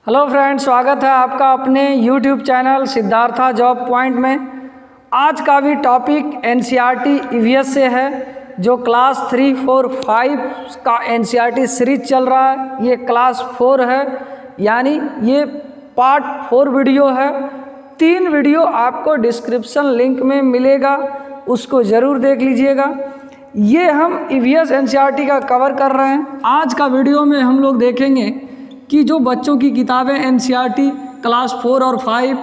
Hello friends, स्वागत है आपका अपने YouTube channel Siddhartha job point में। आज का भी टॉपिक एनसीईआरटी ईवीएस से है, जो क्लास 3, 4, 5 का एनसीईआरटी सीरीज चल रहा है। ये क्लास 4 है, यानी ये पार्ट 4 वीडियो है। 3 वीडियो आपको डिस्क्रिप्शन लिंक में मिलेगा, उसको ज़रूर देख लीजिएगा। ये हम ईवीएस एनसीईआरटी का कवर कर रहे हैं। आज का वीडियो में हम लोग देखेंगे कि जो बच्चों की किताबें एनसीईआरटी क्लास 4 और 5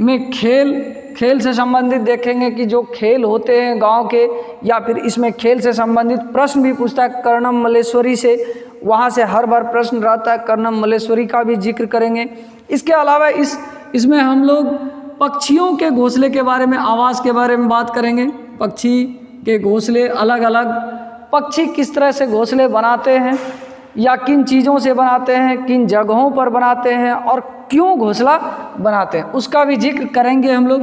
में खेल से संबंधित देखेंगे कि जो खेल होते हैं गांव के, या फिर इसमें खेल से संबंधित प्रश्न भी पूछता है कर्णम मल्लेश्वरी से, वहां से हर बार प्रश्न रहता है। कर्णम मल्लेश्वरी का भी जिक्र करेंगे। इसके अलावा इसमें हम लोग पक्षियों के घोंसले के बारे में, आवाज़ के बारे में बात करेंगे। पक्षी के घोंसले, अलग अलग पक्षी किस तरह से घोंसले बनाते हैं, या किन चीज़ों से बनाते हैं, किन जगहों पर बनाते हैं और क्यों घोंसला बनाते हैं, उसका भी जिक्र करेंगे हम लोग।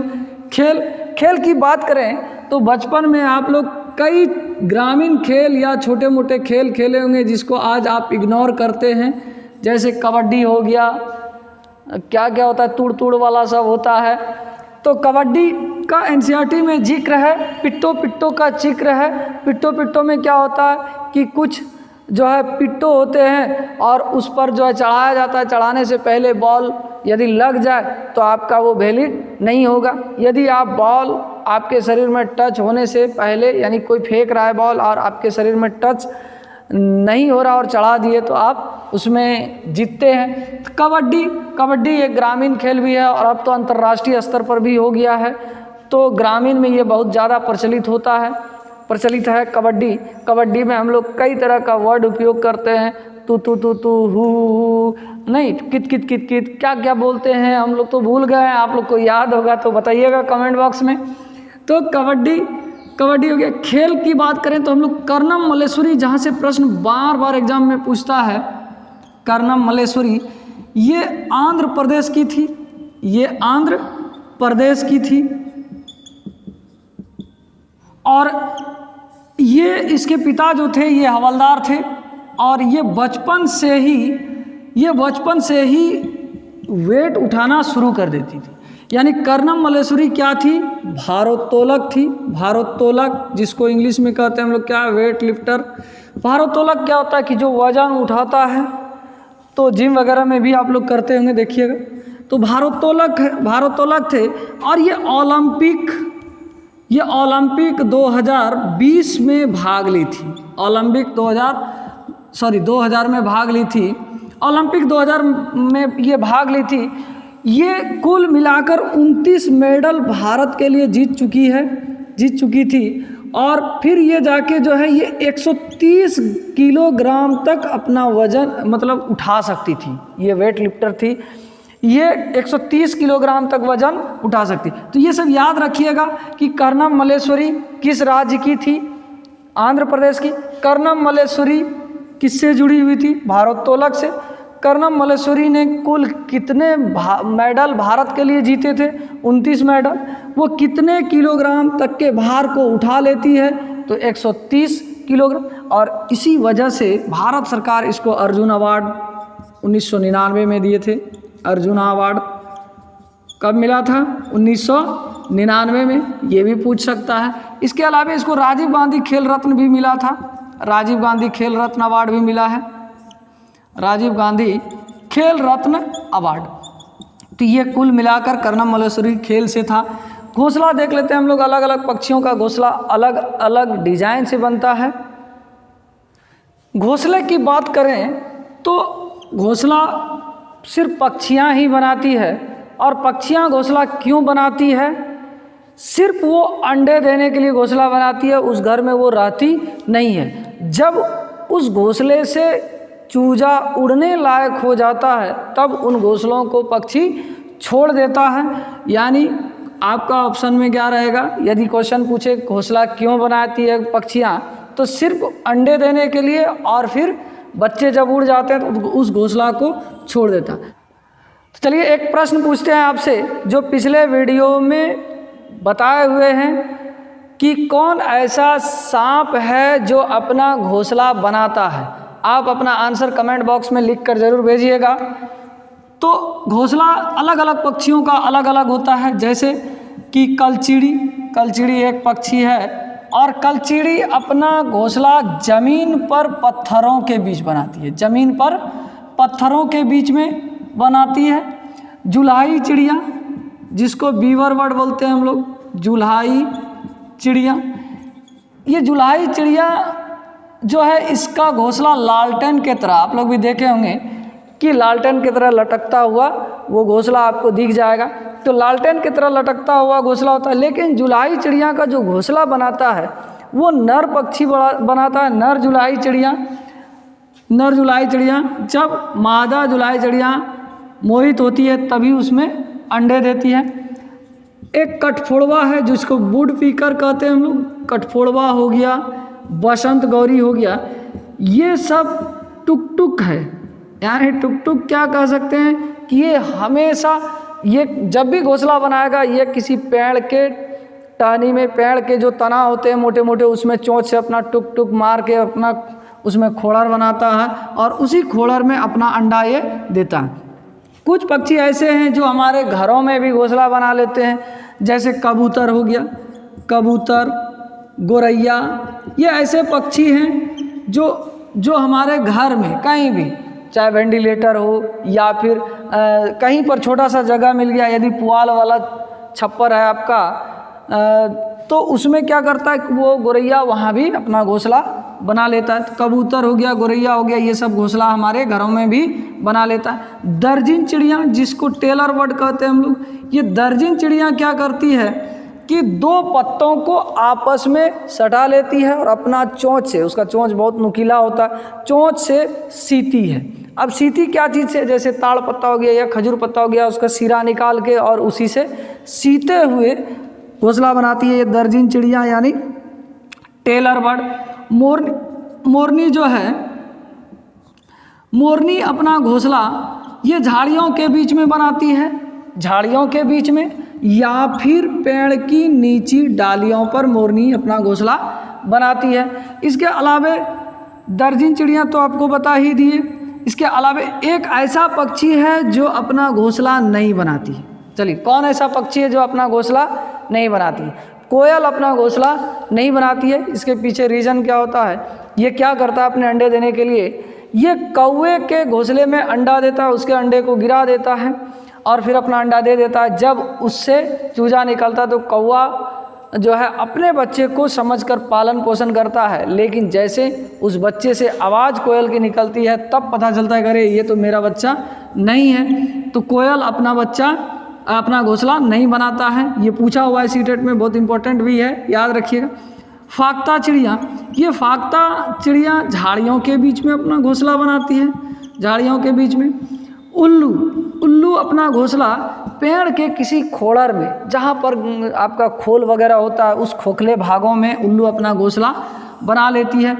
खेल की बात करें तो बचपन में आप लोग कई ग्रामीण खेल या छोटे मोटे खेल खेले होंगे जिसको आज आप इग्नोर करते हैं, जैसे कबड्डी हो गया, क्या क्या होता है, तुड़ वाला सब होता है। तो कबड्डी का एनसीईआरटी में जिक्र है, पिट्टो का जिक्र है। पिट्टो में क्या होता है कि कुछ जो है पिट्टो होते हैं और उस पर जो है चढ़ाया जाता है। चढ़ाने से पहले बॉल यदि लग जाए तो आपका वो वैलिड नहीं होगा। यदि आप बॉल आपके शरीर में टच होने से पहले, यानी कोई फेंक रहा है बॉल और आपके शरीर में टच नहीं हो रहा और चढ़ा दिए, तो आप उसमें जीतते हैं। कबड्डी एक ग्रामीण खेल भी है और अब तो अंतर्राष्ट्रीय स्तर पर भी हो गया है। तो ग्रामीण में ये बहुत ज़्यादा प्रचलित है कबड्डी में हम लोग कई तरह का वर्ड उपयोग करते हैं। तू हु नहीं, कित क्या बोलते हैं हम लोग तो भूल गए हैं। आप लोग को याद होगा तो बताइएगा कमेंट बॉक्स में। तो कबड्डी हो गया। खेल की बात करें तो हम लोग कर्णम मल्लेश्वरी, जहाँ से प्रश्न बार एग्जाम में पूछता है, कर्णम मल्लेश्वरी ये आंध्र प्रदेश की थी और ये इसके पिता जो थे ये हवलदार थे, और ये बचपन से ही वेट उठाना शुरू कर देती थी। यानी कर्णम मल्लेश्वरी क्या थी? भारोत्तोलक थी। भारोत्तोलक जिसको इंग्लिश में कहते हैं हम लोग क्या, वेट लिफ्टर। भारोत्तोलक क्या होता है कि जो वजन उठाता है, तो जिम वगैरह में भी आप लोग करते होंगे, देखिएगा। तो भारोत्तोलक थे। और ये ओलंपिक 2020 में भाग ली थी। 2000 में भाग ली थी। ओलंपिक 2000 में ये भाग ली थी। ये कुल मिलाकर 29 मेडल भारत के लिए जीत चुकी थी। और फिर ये जाके जो है ये 130 किलोग्राम तक अपना वजन मतलब उठा सकती थी। ये वेट लिफ्टर थी, ये 130 किलोग्राम तक वजन उठा सकती। तो ये सब याद रखिएगा कि कर्णम मल्लेश्वरी किस राज्य की थी? आंध्र प्रदेश की। कर्णम मल्लेश्वरी किससे जुड़ी हुई थी? भारोत्तोलक से। कर्णम मल्लेश्वरी ने कुल कितने मेडल भारत के लिए जीते थे? 29 मेडल। वो कितने किलोग्राम तक के भार को उठा लेती है? तो 130 किलोग्राम। और इसी वजह से भारत सरकार इसको अर्जुन अवार्ड 1999 में दिए थे। अर्जुन अवार्ड कब मिला था? 1999 में। ये भी पूछ सकता है। इसके अलावा इसको राजीव गांधी खेल रत्न भी मिला था। राजीव गांधी खेल रत्न अवार्ड भी मिला है। राजीव गांधी खेल रत्न अवार्ड। तो ये कुल मिलाकर कर्णम मल्लेश्वरी खेल से था। घोंसला देख लेते हैं हम लोग। अलग अलग पक्षियों का घोंसला अलग अलग डिजाइन से बनता है। घोंसले की बात करें तो घोंसला सिर्फ पक्षियां ही बनाती है। और पक्षियां घोंसला क्यों बनाती है? सिर्फ वो अंडे देने के लिए घोंसला बनाती है, उस घर में वो रहती नहीं है। जब उस घोंसले से चूजा उड़ने लायक हो जाता है, तब उन घोंसलों को पक्षी छोड़ देता है। यानी आपका ऑप्शन में क्या रहेगा? यदि क्वेश्चन पूछे घोंसला क्यों बनाती है पक्षियां, तो सिर्फ अंडे देने के लिए, और फिर बच्चे जब उड़ जाते हैं तो उस घोंसला को छोड़ देता। तो चलिए एक प्रश्न पूछते हैं आपसे, जो पिछले वीडियो में बताए हुए हैं कि कौन ऐसा सांप है जो अपना घोंसला बनाता है। आप अपना आंसर कमेंट बॉक्स में लिख कर ज़रूर भेजिएगा। तो घोंसला अलग अलग पक्षियों का अलग अलग होता है, जैसे कि कलचिड़ी एक पक्षी है, और कलचिड़ी अपना घोंसला ज़मीन पर पत्थरों के बीच बनाती है, ज़मीन पर पत्थरों के बीच में बनाती है। जुल्हाई चिड़िया, जिसको बीवर बर्ड बोलते हैं हम लोग, जुल्हाई चिड़िया, ये जुल्हाई चिड़िया जो है इसका घोंसला लालटेन के तरह, आप लोग भी देखे होंगे कि लालटेन की तरह लटकता हुआ वो घोंसला आपको दिख जाएगा। तो लालटेन की तरह लटकता हुआ घोंसला होता है, लेकिन जुल्हाई चिड़िया का जो घोंसला बनाता है वो नर पक्षी बनाता है, नर जुल्हाई चिड़िया। जब मादा जुल्हाई चिड़िया मोहित होती है तभी उसमें अंडे देती है। एक कठफोड़वा है जिसको वुड पीकर कहते हैं हम लोग, कठफोड़वा हो गया, बसंत गौरी हो गया, ये सब टुकटुक है। यानी टुकटुक क्या कह सकते हैं कि ये हमेशा, ये जब भी घोंसला बनाएगा ये किसी पेड़ के टहनी में, पेड़ के जो तना होते हैं मोटे मोटे, उसमें चोंच से अपना टुक टुक मार के अपना उसमें खोड़र बनाता है और उसी खोड़र में अपना अंडा ये देता है। कुछ पक्षी ऐसे हैं जो हमारे घरों में भी घोंसला बना लेते हैं, जैसे कबूतर हो गया, कबूतर, गोरैया, ये ऐसे पक्षी हैं जो हमारे घर में कहीं भी, चाहे वेंटिलेटर हो या फिर कहीं पर छोटा सा जगह मिल गया, यदि पुआल वाला छप्पर है आपका, तो उसमें क्या करता है कि वो गोरैया वहाँ भी अपना घोंसला बना लेता है। तो कबूतर हो गया, गोरैया हो गया, ये सब घोंसला हमारे घरों में भी बना लेता है। दर्जिन चिड़िया, जिसको टेलर बर्ड कहते हैं हम लोग, ये दर्जिन चिड़िया क्या करती है कि दो पत्तों को आपस में सटा लेती है और अपना चोंच से, उसका चोंच बहुत नुकीला होता है, चोंच से सीती है। अब सीती क्या चीज़ से, जैसे ताड़ पत्ता हो गया या खजूर पत्ता हो गया, उसका सिरा निकाल के और उसी से सीते हुए घोंसला बनाती है ये दर्जिन चिड़िया, यानी टेलर बर्ड। मोरनी जो है, मोरनी अपना घोंसला ये झाड़ियों के बीच में बनाती है, झाड़ियों के बीच में या फिर पेड़ की नीची डालियों पर मोरनी अपना घोंसला बनाती है। इसके अलावे दर्जिन चिड़िया तो आपको बता ही दिए, इसके अलावे एक ऐसा पक्षी है जो अपना घोंसला नहीं बनाती। चलिए, कौन ऐसा पक्षी है जो अपना घोंसला नहीं बनाती? कोयल अपना घोंसला नहीं बनाती है। इसके पीछे रीज़न क्या होता है? ये क्या करता है अपने अंडे देने के लिए? ये कौवे के घोंसले में अंडा देता है, उसके अंडे को गिरा देता है और फिर अपना अंडा दे देता है। जब उससे चूजा निकलता तो कौवा जो है अपने बच्चे को समझकर पालन पोषण करता है, लेकिन जैसे उस बच्चे से आवाज़ कोयल की निकलती है तब पता चलता है अरे ये तो मेरा बच्चा नहीं है। तो कोयल अपना घोंसला नहीं बनाता है। ये पूछा हुआ है सीटेट में, बहुत इंपॉर्टेंट भी है, याद रखिएगा। फाख्ता चिड़िया, ये फाख्ता चिड़िया झाड़ियों के बीच में अपना घोंसला बनाती है, झाड़ियों के बीच में। उल्लू अपना घोंसला पेड़ के किसी खोड़र में, जहाँ पर आपका खोल वगैरह होता है, उस खोखले भागों में उल्लू अपना घोंसला बना लेती है।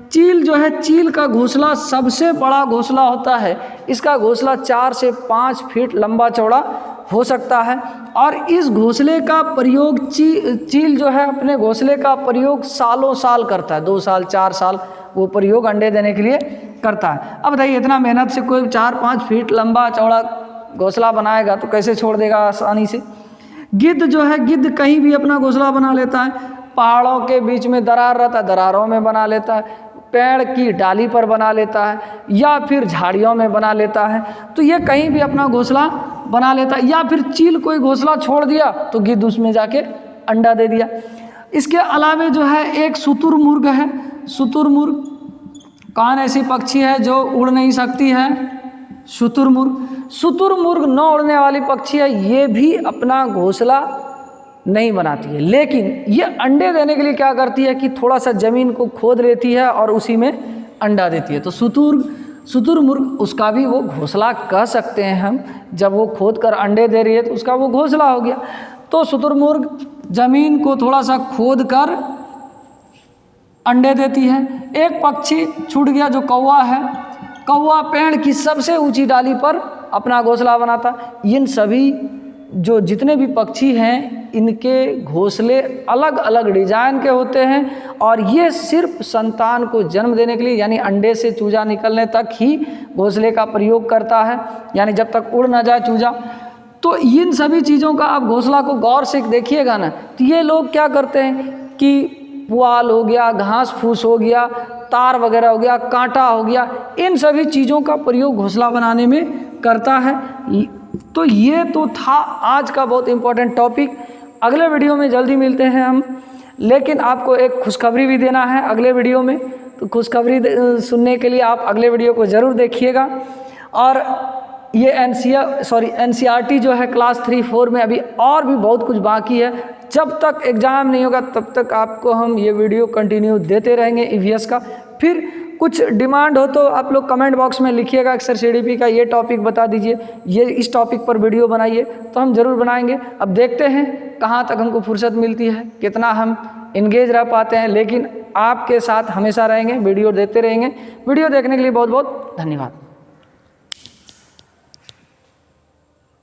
चील जो है, चील का घोंसला सबसे बड़ा घोंसला होता है। इसका घोंसला 4 से 5 फीट लंबा चौड़ा हो सकता है और इस घोंसले का प्रयोग चील जो है अपने घोंसले का प्रयोग सालों साल करता है, 2 साल 4 साल वो प्रयोग अंडे देने के लिए करता है। अब बताइए, इतना मेहनत से कोई 4-5 फीट लंबा चौड़ा घोंसला बनाएगा तो कैसे छोड़ देगा आसानी से? गिद्ध जो है, गिद्ध कहीं भी अपना घोंसला बना लेता है। पहाड़ों के बीच में दरार रहता है, दरारों में बना लेता है, पेड़ की डाली पर बना लेता है या फिर झाड़ियों में बना लेता है। तो ये कहीं भी अपना घोंसला बना लेता है। या फिर चील कोई घोंसला छोड़ दिया तो गिद्ध उसमें जाके अंडा दे दिया। इसके अलावे जो है एक शुतुरमुर्ग है। शुतुरमुर्ग कौन ऐसी पक्षी है जो उड़ नहीं सकती है? शुतुरमुर्ग न उड़ने वाली पक्षी है। ये भी अपना घोंसला नहीं बनाती है, लेकिन ये अंडे देने के लिए क्या करती है कि थोड़ा सा ज़मीन को खोद लेती है और उसी में अंडा देती है। तो शुतुरमुर्ग उसका भी वो घोंसला कह सकते हैं हम। जब वो खोद कर अंडे दे रही है तो उसका वो घोंसला हो गया। तो शुतुरमुर्ग ज़मीन को थोड़ा सा खोद कर अंडे देती है। एक पक्षी छूट गया जो कौवा है। कौवा पेड़ की सबसे ऊंची डाली पर अपना घोंसला बनाता है। इन सभी जो जितने भी पक्षी हैं इनके घोंसले अलग अलग डिजाइन के होते हैं और ये सिर्फ संतान को जन्म देने के लिए यानी अंडे से चूजा निकलने तक ही घोंसले का प्रयोग करता है, यानी जब तक उड़ ना जाए चूजा। तो इन सभी चीज़ों का आप घोंसला को गौर से देखिएगा ना, तो ये लोग क्या करते हैं कि पुआल हो गया, घास फूस हो गया, तार वगैरह हो गया, कांटा हो गया, इन सभी चीज़ों का प्रयोग घोंसला बनाने में करता है। तो ये तो था आज का बहुत इम्पोर्टेंट टॉपिक। अगले वीडियो में जल्दी मिलते हैं हम, लेकिन आपको एक खुशखबरी भी देना है अगले वीडियो में। तो खुशखबरी सुनने के लिए आप अगले वीडियो को ज़रूर देखिएगा। और ये NCERT जो है क्लास 3-4 में अभी और भी बहुत कुछ बाकी है। जब तक एग्ज़ाम नहीं होगा तब तक आपको हम ये वीडियो कंटिन्यू देते रहेंगे EVS का। फिर कुछ डिमांड हो तो आप लोग कमेंट बॉक्स में लिखिएगा कि सर CDP का ये टॉपिक बता दीजिए, ये इस टॉपिक पर वीडियो बनाइए, तो हम ज़रूर बनाएंगे। अब देखते हैं कहाँ तक हमको फुर्सत मिलती है, कितना हम इंगेज रह पाते हैं, लेकिन आपके साथ हमेशा रहेंगे, वीडियो देते रहेंगे। वीडियो देखने के लिए बहुत बहुत धन्यवाद।